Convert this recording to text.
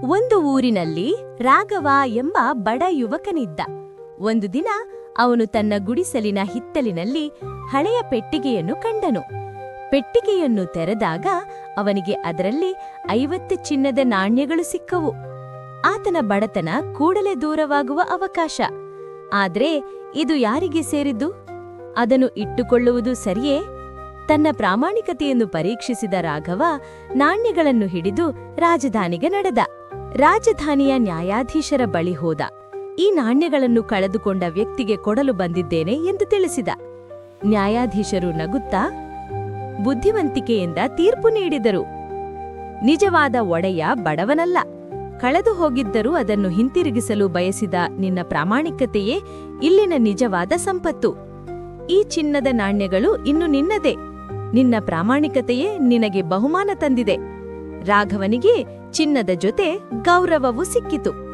ಒಂದು ಊರಿನಲ್ಲಿ ರಾಘವ ಎಂಬ ಬಡ ಯುವಕನಿದ್ದ. ಒಂದು ದಿನ ಅವನು ತನ್ನ ಗುಡಿಸಲಿನ ಹಿತ್ತಲಿನಲ್ಲಿ ಹಳೆಯ ಪೆಟ್ಟಿಗೆಯನ್ನು ಕಂಡನು. ಪೆಟ್ಟಿಗೆಯನ್ನು ತೆರೆದಾಗ ಅವನಿಗೆ ಅದರಲ್ಲಿ 50 ಚಿನ್ನದ ನಾಣ್ಯಗಳು ಸಿಕ್ಕವು. ಆತನ ಬಡತನ ಕೂಡಲೇ ದೂರವಾಗುವ ಅವಕಾಶ. ಆದ್ರೆ ಇದು ಯಾರಿಗೆ ಸೇರಿದ್ದು? ಅದನ್ನು ಇಟ್ಟುಕೊಳ್ಳುವುದು ಸರಿಯೇ? ತನ್ನ ಪ್ರಾಮಾಣಿಕತೆಯನ್ನು ಪರೀಕ್ಷಿಸಿದ ರಾಘವ ನಾಣ್ಯಗಳನ್ನು ಹಿಡಿದು ರಾಜಧಾನಿಗೆ ನಡೆದ. ರಾಜಧಾನಿಯ ನ್ಯಾಯಾಧೀಶರ ಬಳಿ ಹೋದ. ಈ ನಾಣ್ಯಗಳನ್ನು ಕಳೆದುಕೊಂಡ ವ್ಯಕ್ತಿಗೆ ಕೊಡಲು ಬಂದಿದ್ದೇನೆ ಎಂದು ತಿಳಿಸಿದ. ನ್ಯಾಯಾಧೀಶರು ನಗುತ್ತಾ ಬುದ್ಧಿವಂತಿಕೆಯಿಂದ ತೀರ್ಪು ನೀಡಿದರು. ನಿಜವಾದ ಒಡೆಯ ಬಡವನಲ್ಲ, ಕಳೆದು ಹೋಗಿದ್ದರೂ ಅದನ್ನು ಹಿಂತಿರುಗಿಸಲು ಬಯಸಿದ ನಿನ್ನ ಪ್ರಾಮಾಣಿಕತೆಯೇ ಇಲ್ಲಿನ ನಿಜವಾದ ಸಂಪತ್ತು. ಈ ಚಿನ್ನದ ನಾಣ್ಯಗಳು ಇನ್ನು ನಿನ್ನದೇ. ನಿನ್ನ ಪ್ರಾಮಾಣಿಕತೆಯೇ ನಿನಗೆ ಬಹುಮಾನ ತಂದಿದೆ. ರಾಘವನಿಗೆ ಚಿನ್ನದ ಜೊತೆ ಗೌರವವೂ ಸಿಕ್ಕಿತು.